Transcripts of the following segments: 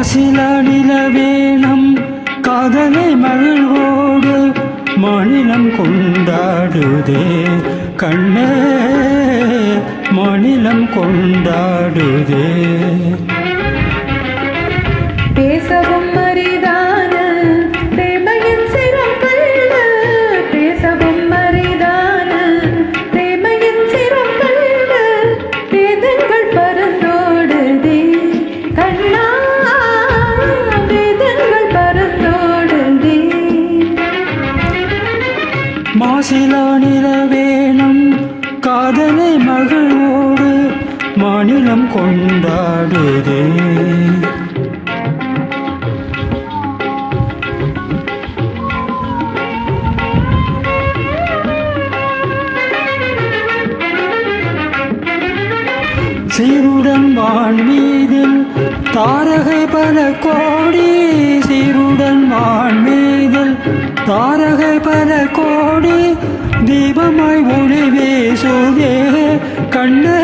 மாசில நிலவேனம் காதலை மகிழ்வோடு மாநிலம் கொண்டாடுதே கண்ணே மாநிலம் கொண்டாடுதே. பேசவும் அரிதான பிரேமையின் சிறப்பல்ல, பேசவும் அரிதான பிரேமையின் சிறப்பல்ல, வேதங்கள் பறந்தோடுதே கண்ணா வேதங்கள் பறந்தோடுதே. மாசிலா நிலவேனம் காதலை மகிழ்வோடு மாநிலம் கொண்டாடுதே. சீருடன் வான் மீதில் தாரகை பல கோடி, சீருடன் வான் மீதில் தாரகை பல கோடி, தீபமாய் ஒளி வீசுதே கண்ணே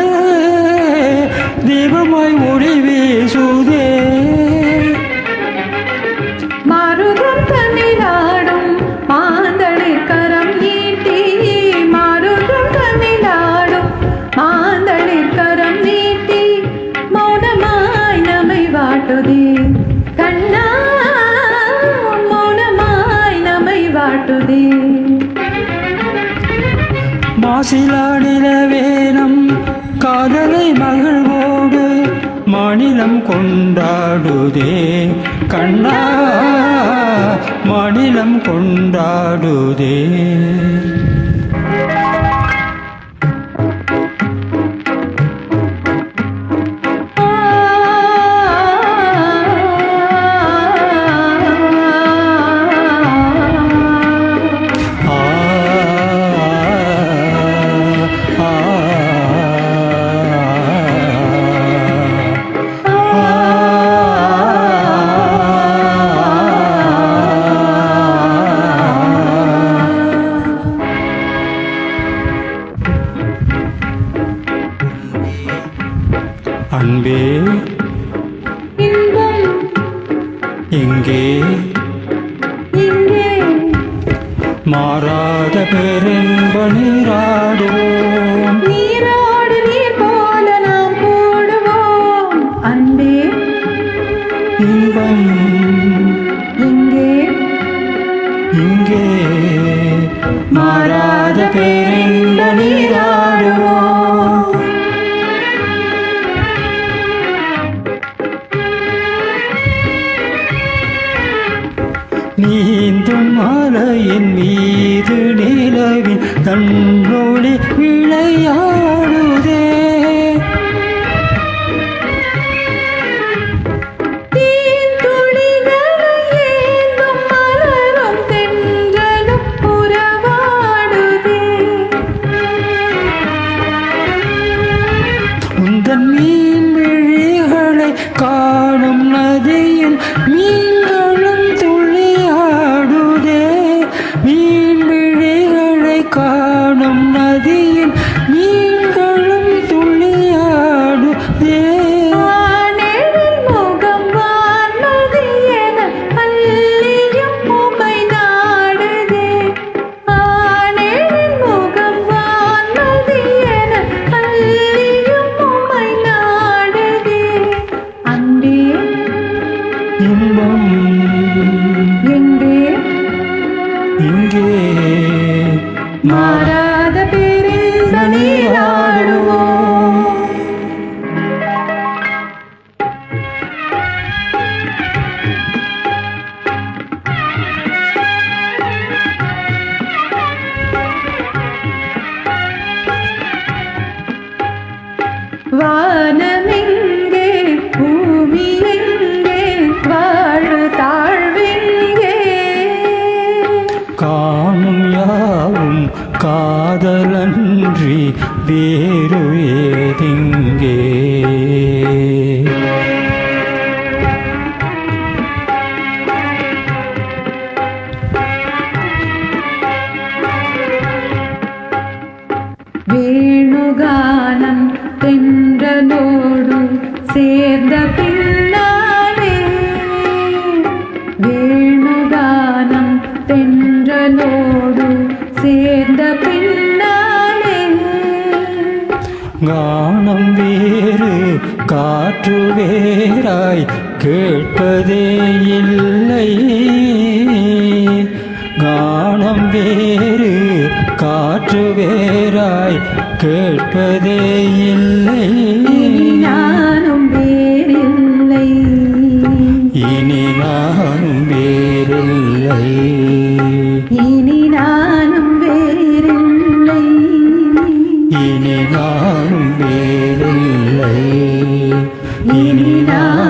தீபமாய் ஒளி வீசுதே. மாருகம் தமிழாடும் மாந்தளிர் கரம் நீட்டி, மாருகம் தமிழாடும் மாந்தளிர் கரம் நீட்டி, மௌனமாய் நம்மை வாட்டுதே கண்ணா மௌனமாய் நம்மை வாட்டுதே. மாசிலா நிலவேனம் காதலை மகிழ்வோடு மாநிலம் கொண்டாடுதே கண்ணா மாநிலம் கொண்டாடுதே. அன்பே இன்பம் எங்கே இங்கே, மாறாத பேரின்ப நீராடுவோம், நீரோடு நீர் போல நாம் கூடுவோம். அன்பே இன்பம் இங்கே இங்கே, மாறாத பேரின்ப நீராடுவோம். நீந்தும் மலையின் மீது நிலவின் தன்னொளி விளையாடுதே, உந்தன் மீன் விழிகளை காணும் நதியில் மீன்களும் துளியாடுதே, மீன் விழிகளை காணும் நதியில் மீன்களும் துளியாடுதே. முகம் வானதி என அள்ளியும் உமை நாடுதே, ஆனேரின் முகம் வானதி என அள்ளியும் உமை நாடுதே. அன்பே இன்பம் எங்கே இங்கே, மாறாத பேரின்ப நீராடுவோம். வானமெங்கே பூமி எங்கே வாழ்வு தாழ்வெங்கே, காணும் யாவும் காதலன்றி வேறு ஏதிங்கே. வேணுகானம் தென்றலோடு சேர்ந்த பின்னாலே சேர்ந்த பின்னாலே கானம் வேறு காற்று வேறாய் கேட்பதே இல்லை. கானம் வேறு காற்று வேறாய் கேட்பதே இல்லை. இனி நானும் வேறில்லை. இனி நானும் வேறில்லை. இனி நானும் வேறில்லை. இனி நானும் வேறில்லை. இனி நான்